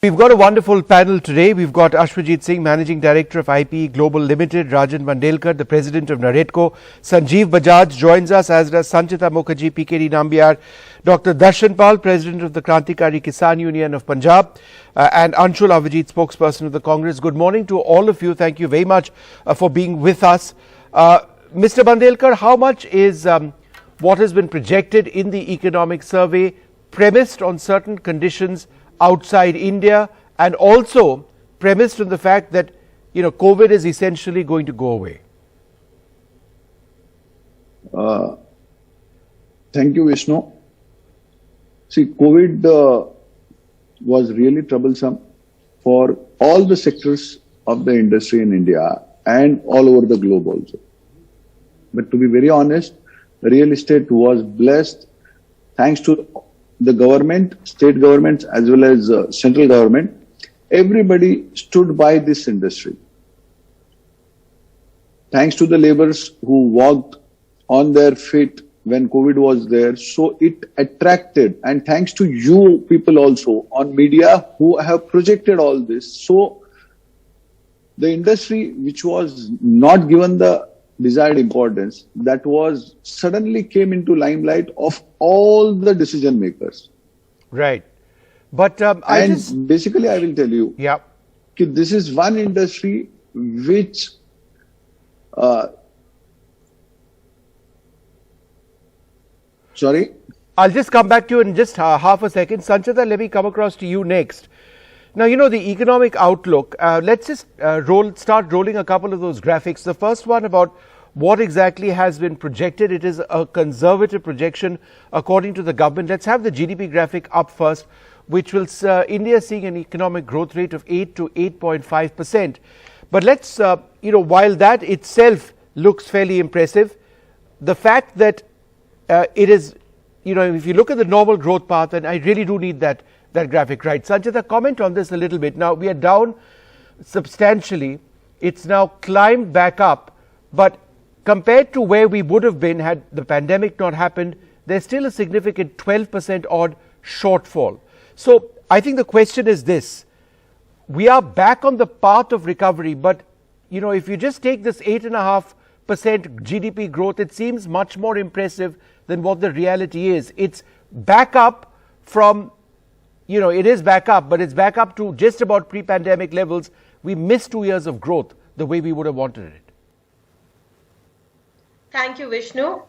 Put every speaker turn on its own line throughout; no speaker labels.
We've got a wonderful panel today. We've got Ashwajit Singh, Managing Director of IP Global Limited, Rajan Vandelkar, the President of Naredco, Sanjeev Bajaj joins us, as does Sanchita Mukherjee, PKD Nambiar, Dr. Darshan Pal, President of the Krantikari Kisan Union of Punjab, and Anshul Avijit, spokesperson of the Congress. Good morning to all of you. Thank you very much for being with us. Mr. Vandelkar, how much is what has been projected in the economic survey premised on certain conditions outside India, and also premised on the fact that, COVID is essentially going to go away?
Thank you, Vishnu. See, COVID was really troublesome for all the sectors of the industry in India and all over the globe also. But to be very honest, real estate was blessed thanks to the government, state governments, as well as central government. Everybody stood by this industry. Thanks to the laborers who walked on their feet when COVID was there, so it attracted, and thanks to you people also on media who have projected all this. So the industry which was not given the desired importance, that was suddenly came into limelight of all the decision makers.
Right. But
basically I will tell you, this is one industry which sorry?
I'll just come back to you in just half a second. Sanchita, let me come across to you next. Now, the economic outlook, let's just start rolling a couple of those graphics. The first one about what exactly has been projected. It is a conservative projection according to the government. Let's have the GDP graphic up first, which will India seeing an economic growth rate of 8 to 8.5%. But let's, while that itself looks fairly impressive, the fact that it is, if you look at the normal growth path, and I really do need that graphic, right? Sanchita, comment on this a little bit. Now, we are down substantially. It's now climbed back up, but compared to where we would have been had the pandemic not happened, there's still a significant 12% odd shortfall. So I think the question is this: we are back on the path of recovery, but if you just take this 8.5% GDP growth, it seems much more impressive than what the reality is. It's back up from, it is back up, but it's back up to just about pre-pandemic levels. We missed 2 years of growth the way we would have wanted it.
Thank you, Vishnu.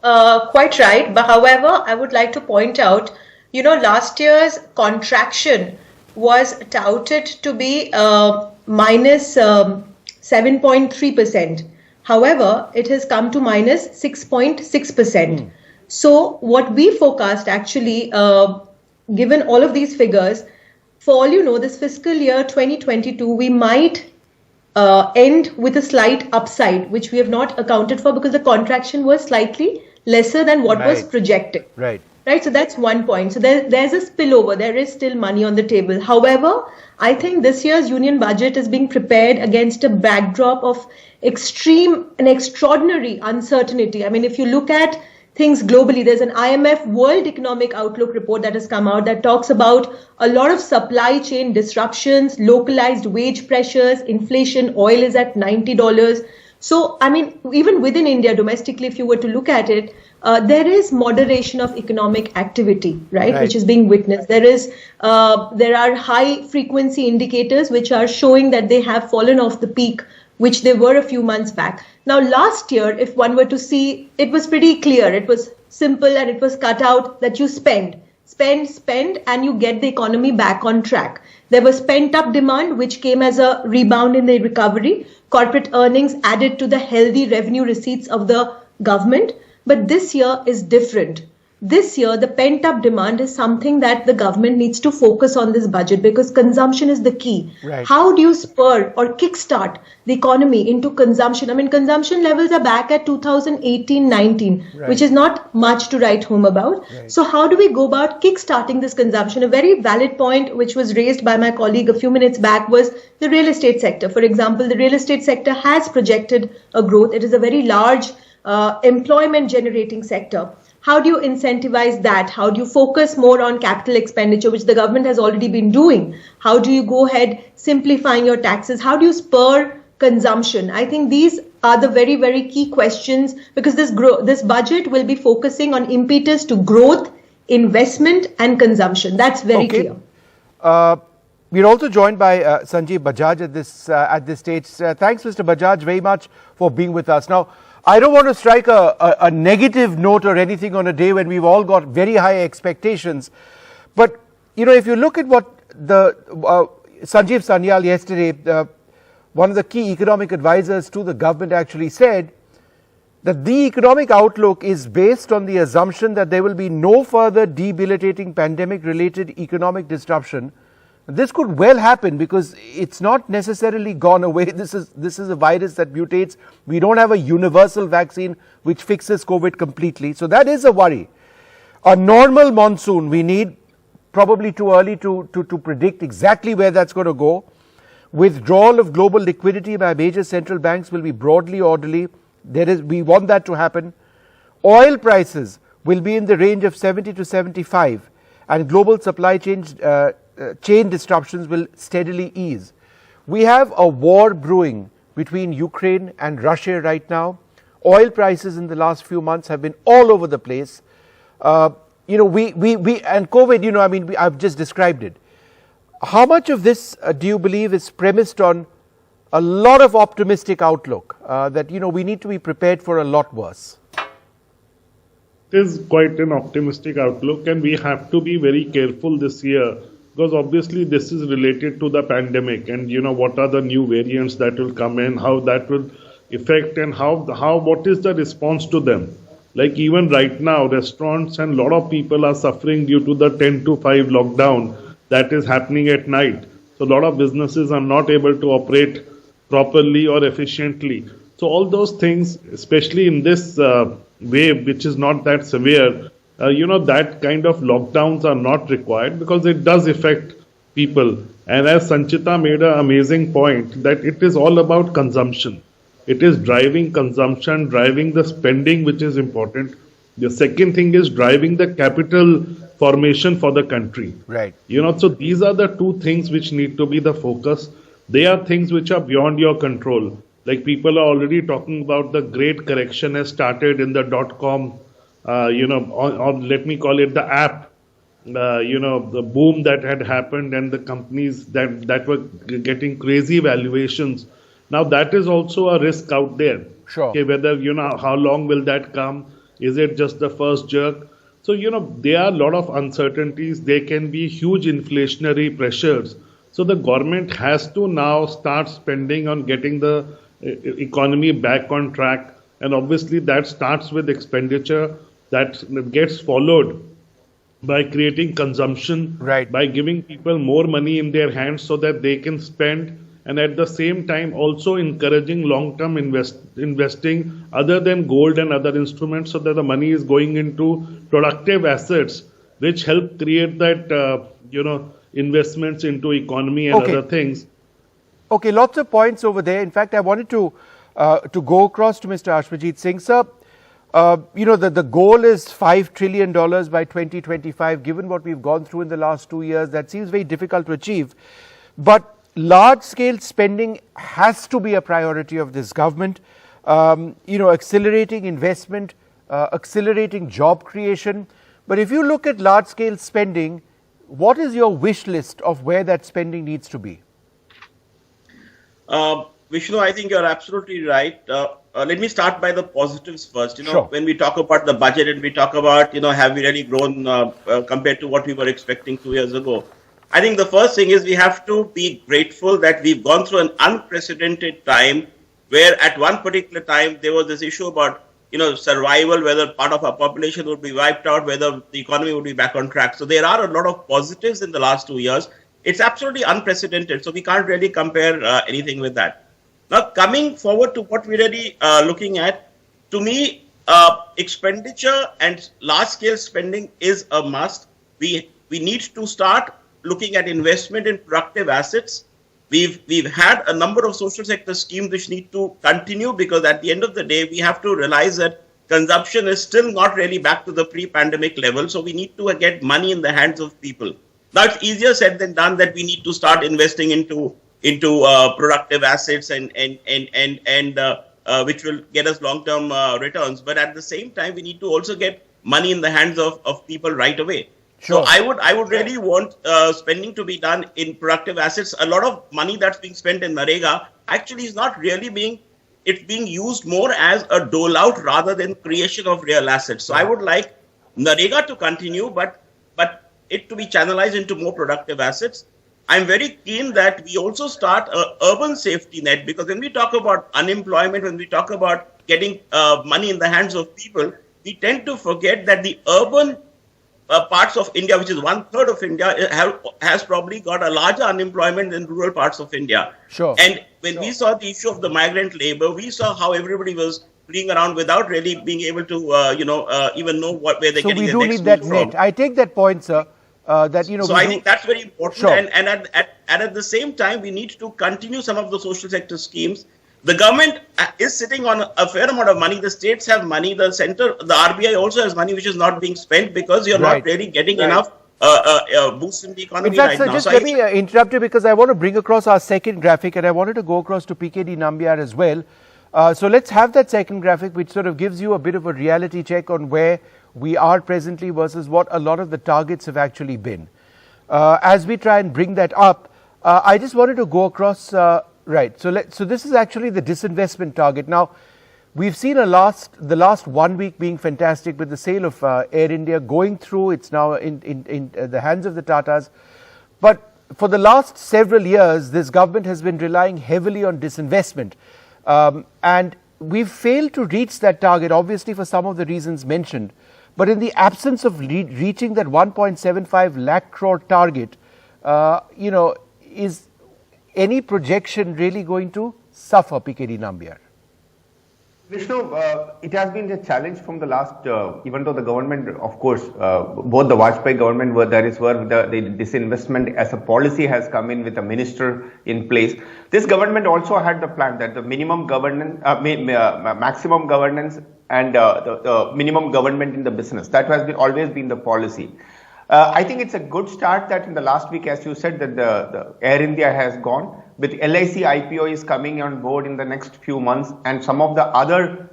Quite right. But however, I would like to point out, last year's contraction was touted to be minus 7.3%. However, it has come to minus 6.6%. So what we forecast actually, given all of these figures, for all you know, this fiscal year 2022, we might end with a slight upside, which we have not accounted for because the contraction was slightly lesser than what was projected. Right. So that's one point. So there's a spillover. There is still money on the table. However, I think this year's union budget is being prepared against a backdrop of extreme and extraordinary uncertainty. I mean, if you look at things globally, there's an IMF World Economic Outlook report that has come out that talks about a lot of supply chain disruptions, localized wage pressures, inflation, oil is at $90. So, I mean, even within India, domestically, if you were to look at it, there is moderation of economic activity, right, which is being witnessed. There are high frequency indicators which are showing that they have fallen off the peak, which they were a few months back. Now, last year, if one were to see, it was pretty clear. It was simple and it was cut out that you spend, and you get the economy back on track. There was pent-up demand, which came as a rebound in the recovery. Corporate earnings added to the healthy revenue receipts of the government. But this year is different. This year, the pent-up demand is something that the government needs to focus on this budget because consumption is the key. Right. How do you spur or kickstart the economy into consumption? I mean, consumption levels are back at 2018-19, which is not much to write home about. So how do we go about kickstarting this consumption? A very valid point which was raised by my colleague a few minutes back was the real estate sector. For example, the real estate sector has projected a growth. It is a very large employment generating sector. How do you incentivize that? How do you focus more on capital expenditure, which the government has already been doing? How do you go ahead simplifying your taxes? How do you spur consumption? I think these are the very, very key questions, because this budget will be focusing on impetus to growth, investment and consumption. That's very clear.
We're also joined by Sanjeev Bajaj at this stage. Thanks, Mr. Bajaj, very much for being with us. Now, I don't want to strike a negative note or anything on a day when we've all got very high expectations. But, if you look at what the Sanjeev Sanyal yesterday, one of the key economic advisors to the government actually said that the economic outlook is based on the assumption that there will be no further debilitating pandemic-related economic disruption. This could well happen because it's not necessarily gone away. This is a virus that mutates. We don't have a universal vaccine which fixes COVID completely. So that is a worry. A normal monsoon, we need probably too early to predict exactly where that's going to go. Withdrawal of global liquidity by major central banks will be broadly orderly. We want that to happen. Oil prices will be in the range of 70 to 75, and global supply chain disruptions will steadily ease. We have a war brewing between Ukraine and Russia right now. Oil prices in the last few months have been all over the place. And COVID, I've just described it. How much of this do you believe is premised on a lot of optimistic outlook that, we need to be prepared for a lot worse?
It is quite an optimistic outlook, and we have to be very careful this year because obviously this is related to the pandemic and, what are the new variants that will come in, how that will affect and what is the response to them. Like even right now, restaurants and a lot of people are suffering due to the 10 to 5 lockdown that is happening at night. So a lot of businesses are not able to operate properly or efficiently. So all those things, especially in this wave, which is not that severe, that kind of lockdowns are not required because it does affect people. And as Sanchita made an amazing point, that it is all about consumption. It is driving consumption, driving the spending, which is important. The second thing is driving the capital formation for the country.
Right.
So these are the two things which need to be the focus. They are things which are beyond your control. Like people are already talking about the great correction has started in the .com, let me call it the app, the boom that had happened and the companies that were getting crazy valuations. Now that is also a risk out there.
Sure.
Okay, whether, how long will that come? Is it just the first jerk? So, there are a lot of uncertainties. There can be huge inflationary pressures. So the government has to now start spending on getting the economy back on track. And obviously that starts with expenditure that gets followed by creating consumption,
right,
by giving people more money in their hands so that they can spend, and at the same time also encouraging long-term investing other than gold and other instruments so that the money is going into productive assets which help create that, investments into economy and other things.
Okay, lots of points over there. In fact, I wanted to go across to Mr. Ashwajit Singh. Sir, the goal is $5 trillion by 2025. Given what we've gone through in the last 2 years, that seems very difficult to achieve. But large-scale spending has to be a priority of this government. Accelerating investment, accelerating job creation. But if you look at large-scale spending, what is your wish list of where that spending needs to be?
Vishnu, I think you're absolutely right. Let me start by the positives first.
Sure.
When we talk about the budget and we talk about, have we really grown compared to what we were expecting 2 years ago? I think the first thing is we have to be grateful that we've gone through an unprecedented time where at one particular time there was this issue about, survival, whether part of our population would be wiped out, whether the economy would be back on track. So there are a lot of positives in the last 2 years. It's absolutely unprecedented. So we can't really compare anything with that. Now, coming forward to what we're really looking at, to me, expenditure and large-scale spending is a must. We need to start looking at investment in productive assets. We've had a number of social sector schemes which need to continue because at the end of the day, we have to realize that consumption is still not really back to the pre-pandemic level. So we need to get money in the hands of people. Now it's easier said than done that we need to start investing into productive assets and which will get us long-term returns. But at the same time, we need to also get money in the hands of people right away.
Sure.
So I would really want spending to be done in productive assets. A lot of money that's being spent in Narega actually is not really being used more as a dole out rather than creation of real assets. So I would like Narega to continue, but it to be channelized into more productive assets. I'm very keen that we also start an urban safety net, because when we talk about unemployment, when we talk about getting money in the hands of people, we tend to forget that the urban parts of India, which is 1/3 of India, has probably got a larger unemployment than rural parts of India.
Sure.
And when we saw the issue of the migrant labor, we saw how everybody was playing around without really being able to, even know where they're getting their next meal from.
So we do need that net. I take that point, sir.
So I think that's very important.
Sure.
And at the same time, we need to continue some of the social sector schemes. The government is sitting on a fair amount of money. The states have money. The center, the RBI also has money which is not being spent because you're not really getting enough boost in the economy.
In fact,
right
sir,
now.
just
So
let me interrupt you, because I want to bring across our second graphic, and I wanted to go across to PKD Nambiar as well. So let's have that second graphic, which sort of gives you a bit of a reality check on where we are presently versus what a lot of the targets have actually been. As we try and bring that up, I just wanted to go across, right, so this is actually the disinvestment target. Now, we've seen the last 1 week being fantastic with the sale of Air India going through. It's now in the hands of the Tatas. But for the last several years, this government has been relying heavily on disinvestment. And we've failed to reach that target, obviously for some of the reasons mentioned. But in the absence of reaching that 1.75 lakh crore target, is any projection really going to suffer, PKD Nambiar?
Vishnu, it has been a challenge from the last, even though the government, of course, both the Vajpayee government where the disinvestment as a policy has come in with a minister in place. This government also had the plan that the minimum governance, maximum governance and the minimum government in the business. That has always been the policy. I think it's a good start that in the last week, as you said, that the Air India has gone. With LIC IPO is coming on board in the next few months, and some of the other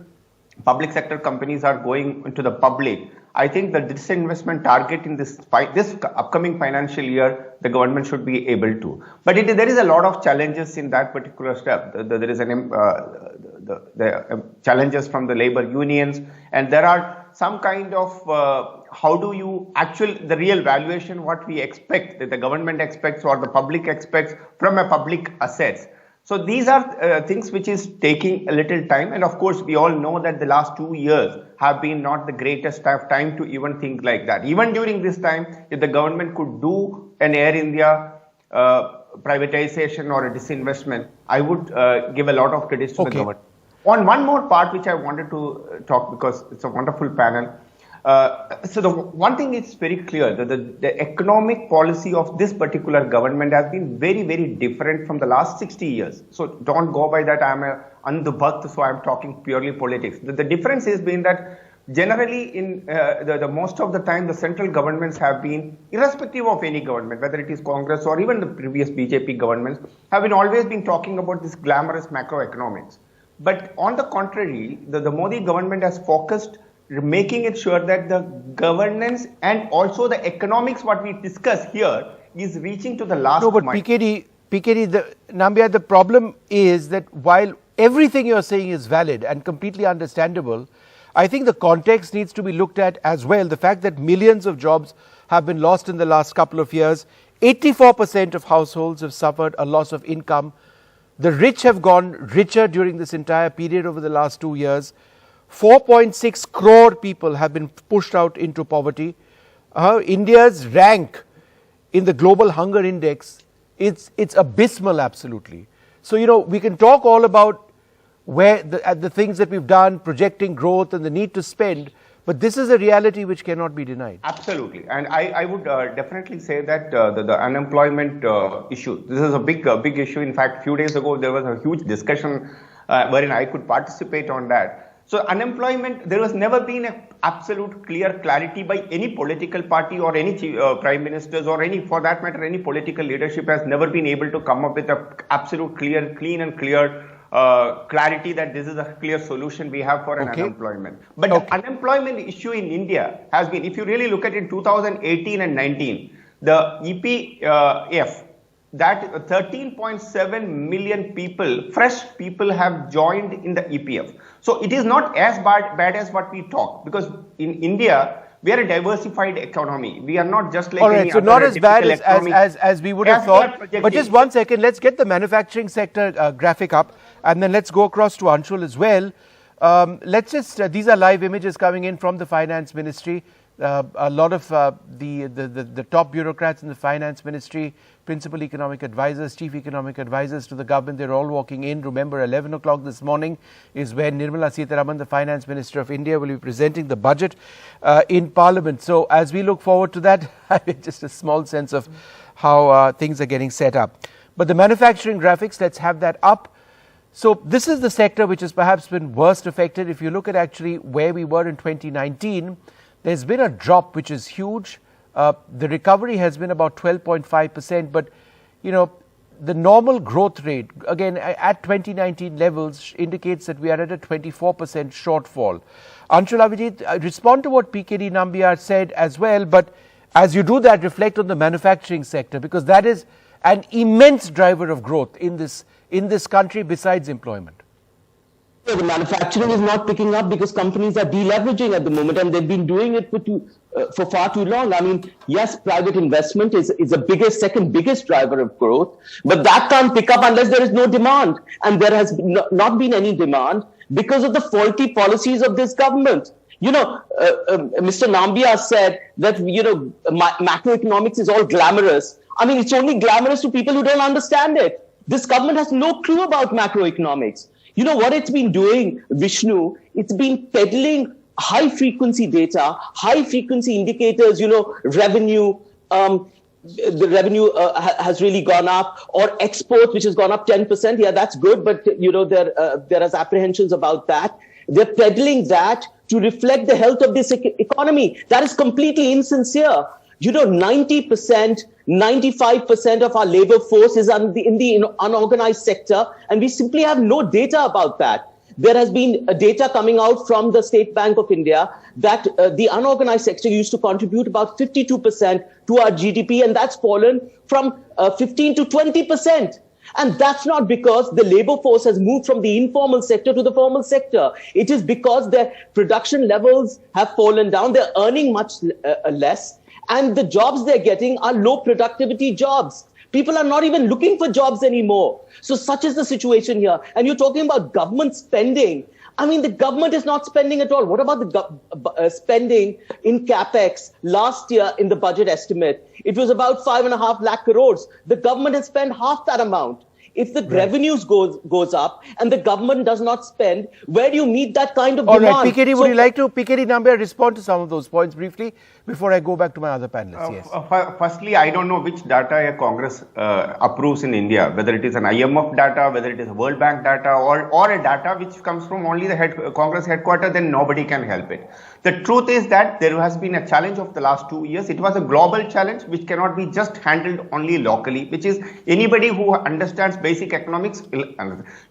public sector companies are going into the public. I think the disinvestment target in this upcoming financial year, the government should be able to. But there is a lot of challenges in that particular step. There is the challenges from the labor unions, and there are some kind of how do you the real valuation, what we expect, that the government expects or the public expects from a public assets. So these are things which is taking a little time. And of course, we all know that the last 2 years have been not the greatest time to even think like that. Even during this time, if the government could do an Air India privatization or a disinvestment, I would give a lot of credit to the government. On one more part, which I wanted to talk, because it's a wonderful panel. So the one thing is very clear that the economic policy of this particular government has been very, very different from the last 60 years. So don't go by that. I'm a andubhakt, so I'm talking purely politics. The difference has been that generally in the most of the time, the central governments have been, irrespective of any government, whether it is Congress or even the previous BJP governments, have been always been talking about this glamorous macroeconomics. But on the contrary, the Modi government has focused making it sure that the governance and also the economics, what we discuss here, is reaching to the last
No, but
mile.
PKD, Nambiar, the problem is that while everything you're saying is valid and completely understandable, I think the context needs to be looked at as well. The fact that millions of jobs have been lost in the last couple of years, 84% of households have suffered a loss of income. The rich have gone richer during this entire period over the last 2 years. 4.6 crore people have been pushed out into poverty. India's rank in the global hunger index, it's abysmal, absolutely. So, we can talk all about where the things that we've done, projecting growth and the need to spend, but this is a reality which cannot be denied.
Absolutely. And I would definitely say that the unemployment issue, this is a big issue. In fact, a few days ago, there was a huge discussion wherein I could participate on that. So unemployment, there has never been an absolute clear clarity by any political party or any prime ministers or any, for that matter, any political leadership has never been able to come up with a absolute clean and clear clarity that this is a clear solution we have for an unemployment. But the unemployment issue in India has been, if you really look at it in 2018 and 19, the EPF, that 13.7 million people, fresh people have joined in the EPF. So it is not as bad as what we talk, because in India, we are a diversified economy. We are not just like any
so
other
not as bad
economy,
as we would have thought. But just 1 second, let's get the manufacturing sector graphic up, and then let's go across to Anshul as well. Let's just, these are live images coming in from the finance ministry. A lot of the top bureaucrats in the finance ministry, principal economic advisors, chief economic advisors to the government, they're all walking in. Remember, 11 o'clock this morning is when Nirmala Sitharaman, the finance minister of India, will be presenting the budget in Parliament. So as we look forward to that, just a small sense of how things are getting set up. But the manufacturing graphics, let's have that up. So this is the sector which has perhaps been worst affected. If you look at actually where we were in 2019, there's been a drop which is huge. The recovery has been about 12.5%, but you know, the normal growth rate, again, at 2019 levels indicates that we are at a 24% shortfall. Anshul Avijit, respond to what PKD Nambiar said as well, but as you do that, reflect on the manufacturing sector, because that is an immense driver of growth in this country besides employment.
The manufacturing is not picking up because companies are deleveraging at the moment, and they've been doing it for far too long. I mean, yes, private investment is the second biggest driver of growth, but that can't pick up unless there is no demand. And there has not been any demand because of the faulty policies of this government. You know, Mr. Nambiar said that, you know, macroeconomics is all glamorous. I mean, it's only glamorous to people who don't understand it. This government has no clue about macroeconomics. You know what it's been doing, Vishnu? It's been peddling high-frequency data, high-frequency indicators, you know, revenue, the revenue has really gone up, or exports, which has gone up 10%. Yeah, that's good, but, you know, there is apprehensions about that. They're peddling that to reflect the health of this economy. That is completely insincere. You know, 90%, 95% of our labor force is in the unorganized sector, and we simply have no data about that. There has been data coming out from the State Bank of India that the unorganized sector used to contribute about 52% to our GDP, and that's fallen from 15 to 20%. And that's not because the labor force has moved from the informal sector to the formal sector. It is because their production levels have fallen down. They're earning much less. And the jobs they're getting are low productivity jobs. People are not even looking for jobs anymore. So such is the situation here. And you're talking about government spending. I mean, the government is not spending at all. What about the spending in capex last year in the budget estimate? It was about 5.5 lakh crores. The government has spent half that amount. If the revenues goes up and the government does not spend, where do you meet that kind of demand?
All right, PKD, would you like to, PKD Nambiar, respond to some of those points briefly before I go back to my other panelists? Yes.
Firstly, I don't know which data a Congress approves in India, whether it is an IMF data, whether it is a World Bank data, or a data which comes from only the Congress headquarters, then nobody can help it. The truth is that there has been a challenge of the last 2 years. It was a global challenge which cannot be just handled only locally, which is anybody who understands basic economics.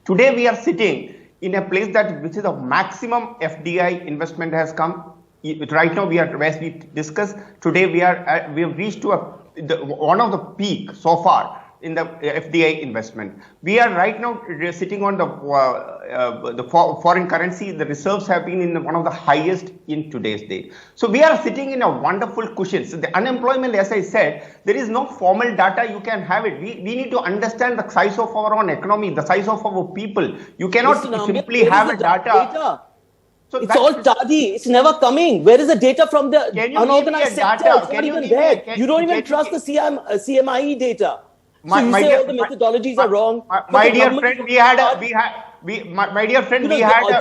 Today we are sitting in a place which is a maximum FDI investment has come. Right now we are, as we discussed, today we have reached to one of the peak so far in the FDI investment. We are right now sitting on the foreign currency. The reserves have been in one of the highest in today's date. So we are sitting in a wonderful cushion. So the unemployment, as I said, there is no formal data. You can have it. We need to understand the size of our own economy, the size of our people. You cannot simply have a data.
So it's all tardy. It's never coming. Where is the data from the unorganized sector? It's not even there. You don't even trust the CMIE data. So you say all the methodologies are wrong.
My dear friend, my dear friend,
You know,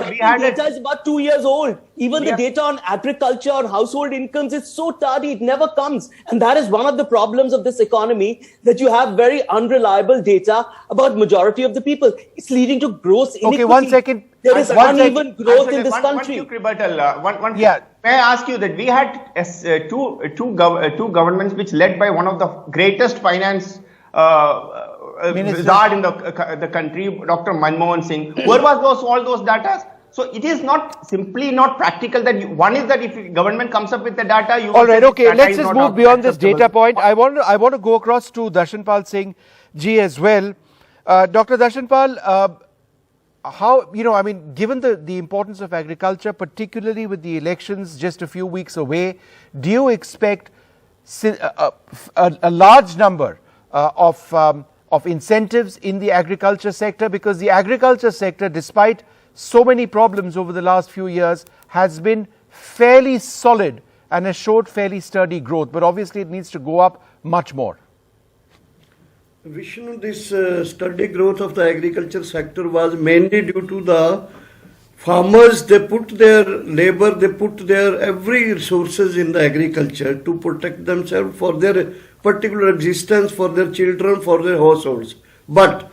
we had
data is about 2 years old. Even the data on agriculture, on household incomes is so tardy, it never comes. And that is one of the problems of this economy, that you have very unreliable data about majority of the people. It's leading to gross inequity.
Okay, 1 second.
There is uneven growth in this country.
May I ask you that we had two governments which led by one of the greatest finance wizard in the country, Dr. Manmohan Singh. Where was all those data? So it is simply not practical that one is that if government comes up with the data, you.
All right, okay. Let's just move beyond this data point. I want to go across to Darshanpal Singh ji as well. Dr. Darshanpal, how, I mean, given the importance of agriculture, particularly with the elections just a few weeks away, do you expect a large number of incentives in the agriculture sector? Because the agriculture sector, despite so many problems over the last few years, has been fairly solid and has showed fairly sturdy growth, but obviously it needs to go up much more.
Vishnu, this steady growth of the agriculture sector was mainly due to the farmers. They put their labor, they put their every resources in the agriculture to protect themselves for their particular existence, for their children, for their households. But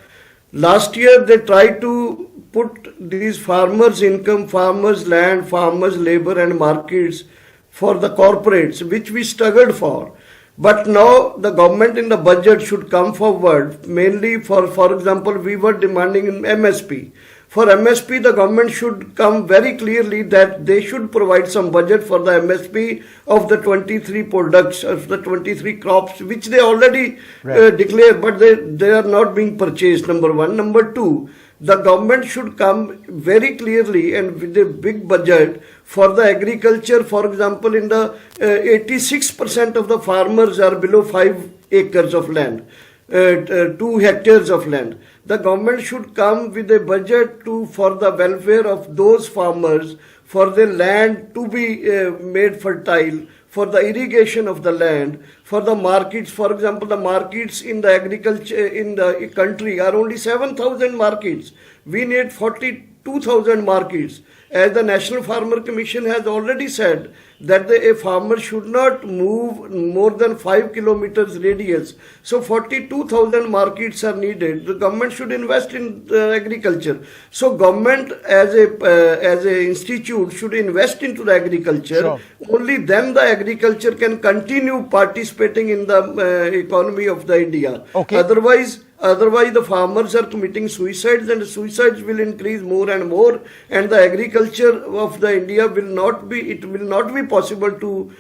last year they tried to put these farmers' income, farmers' land, farmers' labor and markets for the corporates, which we struggled for. But now the government in the budget should come forward, mainly for example, we were demanding MSP. For MSP, the government should come very clearly that they should provide some budget for the MSP of the 23 products, of the 23 crops, which they already declared, but they are not being purchased, number one. Number two, the government should come very clearly and with a big budget for the agriculture. For example, in the 86% of the farmers are below 5 acres of land, 2 hectares of land. The government should come with a budget for the welfare of those farmers, for their land to be made fertile, for the irrigation of the land, for the markets. For example, the markets in the agriculture in the country are only 7,000 markets. We need 42,000 markets. As the National Farmer Commission has already said that a farmer should not move more than 5 kilometers radius. So 42,000 markets are needed. The government should invest in agriculture. So government as a institute should invest into the agriculture. Sure. Only then the agriculture can continue participating in the economy of the India. Okay. Otherwise, the farmers are committing suicides, and suicides will increase more and more, and the agriculture of the India will not be possible to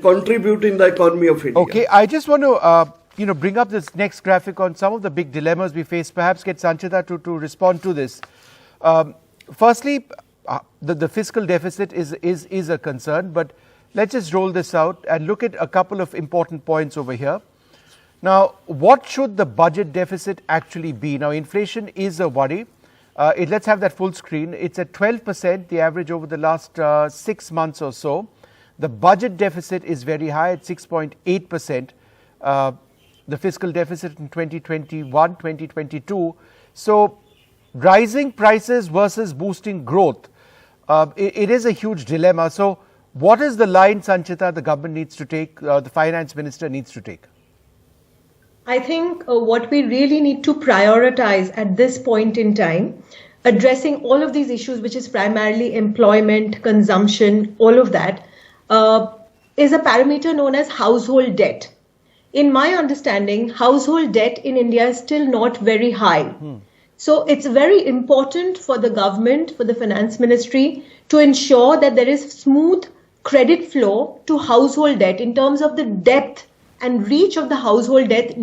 contribute in the economy of India. Okay,
I just want to bring up this next graphic on some of the big dilemmas we face. Perhaps get Sanchita to respond to this. Firstly, the fiscal deficit is a concern, but let's just roll this out and look at a couple of important points over here. Now, what should the budget deficit actually be? Now, inflation is a worry. Let's have that full screen. It's at 12%, the average over the last 6 months or so. The budget deficit is very high at 6.8%. The fiscal deficit in 2021, 2022. So, rising prices versus boosting growth. It is a huge dilemma. So, what is the line, Sanchita, the government needs to take, the finance minister needs to take?
I think what we really need to prioritize at this point in time, addressing all of these issues, which is primarily employment, consumption, all of that, is a parameter known as household debt. In my understanding, household debt in India is still not very high. So it's very important for the government, for the finance ministry, to ensure that there is smooth credit flow to household debt in terms of the depth and reach of the household debt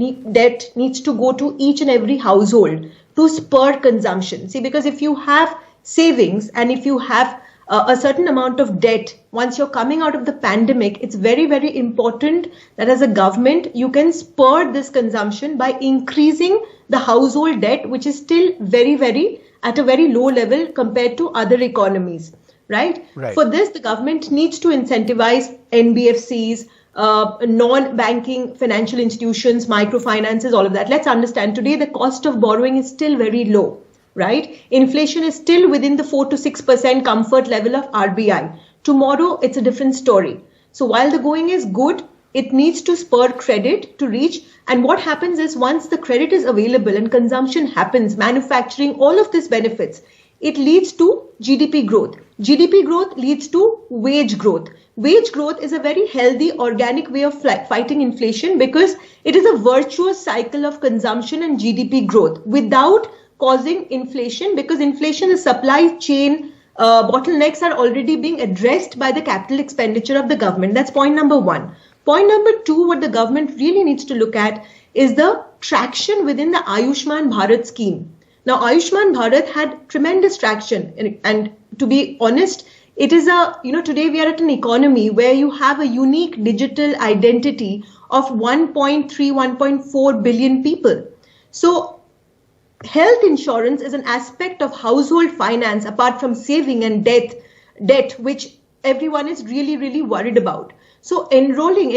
needs to go to each and every household to spur consumption. See, because if you have savings and if you have a certain amount of debt, once you're coming out of the pandemic, it's very, very important that as a government, you can spur this consumption by increasing the household debt, which is still very, very at a very low level compared to other economies, right? For this, the government needs to incentivize NBFCs, non-banking financial institutions, microfinances, all of that. Let's understand today the cost of borrowing is still very low. right? Inflation is still within the 4 to 6% comfort level of RBI. Tomorrow, it's a different story. So while the going is good, it needs to spur credit to reach. And what happens is once the credit is available and consumption happens, manufacturing, all of this benefits, it leads to GDP growth. GDP growth leads to wage growth. Wage growth is a very healthy, organic way of fighting inflation because it is a virtuous cycle of consumption and GDP growth without causing inflation, because inflation is supply chain bottlenecks are already being addressed by the capital expenditure of the government. That's point number one. Point number two, what the government really needs to look at is the traction within the Ayushman Bharat scheme. Now, Ayushman Bharat had tremendous traction, and to be honest, it is today we are at an economy where you have a unique digital identity of 1.3, 1.4 billion people. So, health insurance is an aspect of household finance apart from saving and debt, which everyone is really, really worried about. So ensuring,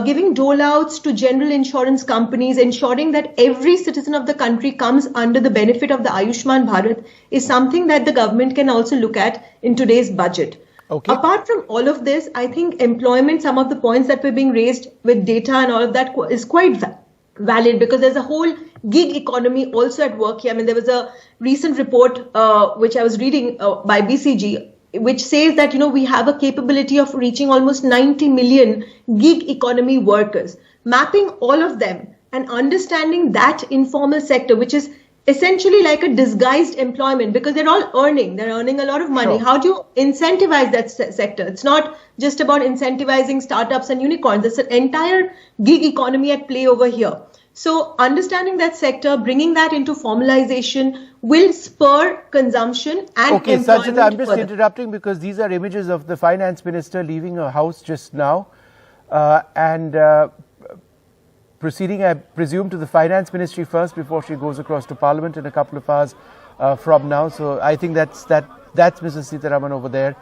giving dole outs to general insurance companies, ensuring that every citizen of the country comes under the benefit of the Ayushman Bharat is something that the government can also look at in today's budget. Okay. Apart from all of this, I think employment, some of the points that were being raised with data and all of that is quite valid, because there's a whole gig economy also at work here. I mean, there was a recent report which I was reading by BCG, which says that, we have a capability of reaching almost 90 million gig economy workers. Mapping all of them and understanding that informal sector, which is essentially like a disguised employment, because they're all earning. They're earning a lot of money. Sure. How do you incentivize that sector? It's not just about incentivizing startups and unicorns. There's an entire gig economy at play over here. So understanding that sector, bringing that into formalization will spur consumption and employment.
Okay, Sanchita, I'm just interrupting because these are images of the finance minister leaving her house just now and proceeding, I presume, to the finance ministry first before she goes across to Parliament in a couple of hours from now. So I think that's Mrs. Sitharaman over there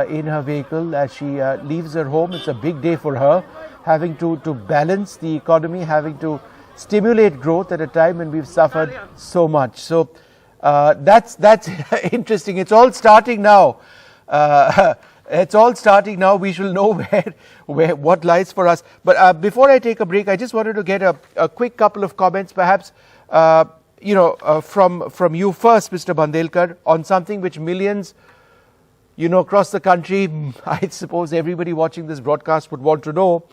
in her vehicle as she leaves her home. It's a big day for her, having to balance the economy, having to stimulate growth at a time when we've suffered so much. So that's interesting. It's all starting now. It's all starting now. We shall know what lies for us. But before I take a break, I just wanted to get a quick couple of comments, perhaps from you first, Mr. Bandelkar, on something which millions, across the country, I suppose everybody watching this broadcast would want to know.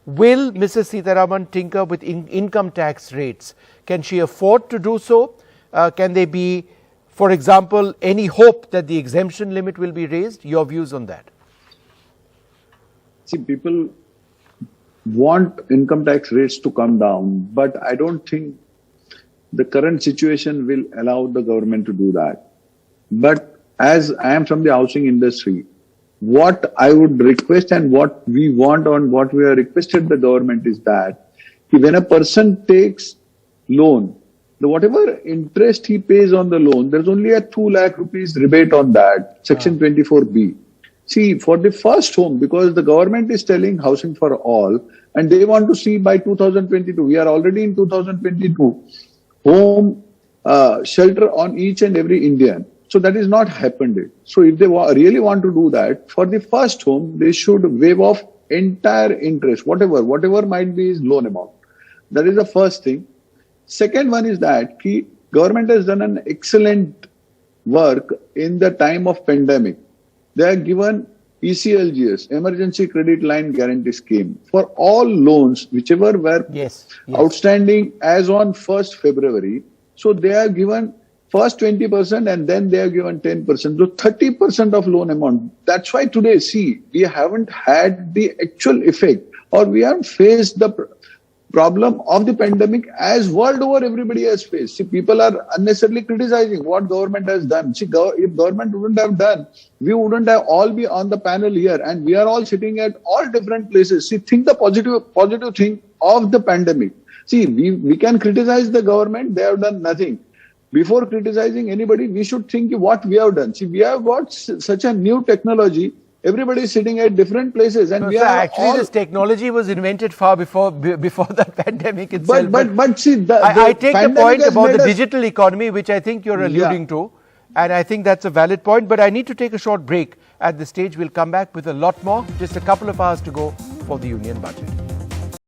Will Mrs. Sitharaman tinker with income tax rates? Can she afford to do so? Can they be, for example, any hope that the exemption limit will be raised? Your views on that?
See, people want income tax rates to come down, but I don't think the current situation will allow the government to do that. But as I am from the housing industry, what I would request and what we want and what we have requested the government is that when a person takes loan, whatever interest he pays on the loan, there's only a 2 lakh rupees rebate on that, Section 24B. See, for the first home, because the government is telling housing for all, and they want to see by 2022, we are already in 2022, home shelter on each and every Indian. So that is not happened. So if they really want to do that, for the first home, they should waive off entire interest, whatever might be his loan amount. That is the first thing. Second one is that the government has done an excellent work in the time of pandemic. They have given ECLGS, Emergency Credit Line Guarantee Scheme, for all loans, whichever were outstanding as on 1st February. So they have given first 20% and then they have given 10%. So 30% of loan amount. That's why today, see, we haven't had the actual effect, or we haven't faced the problem of the pandemic as world over everybody has faced. See, people are unnecessarily criticizing what government has done. See, if government wouldn't have done, we wouldn't have all be on the panel here, and we are all sitting at all different places. See, think the positive thing of the pandemic. See, we can criticize the government, they have done nothing. Before criticizing anybody, we should think what we have done. See, we have got such a new technology Everybody is sitting at different places, and
No,
we
sir,
are
actually,
all.
this technology was invented far before the pandemic itself.
But see,
I take the
pandemic
point
has
about
made
the
us-
digital economy, which I think you're
Yeah.
alluding to, and I think that's a valid point. But I need to take a short break at this stage. We'll come back with a lot more. Just a couple of hours to go for the union budget.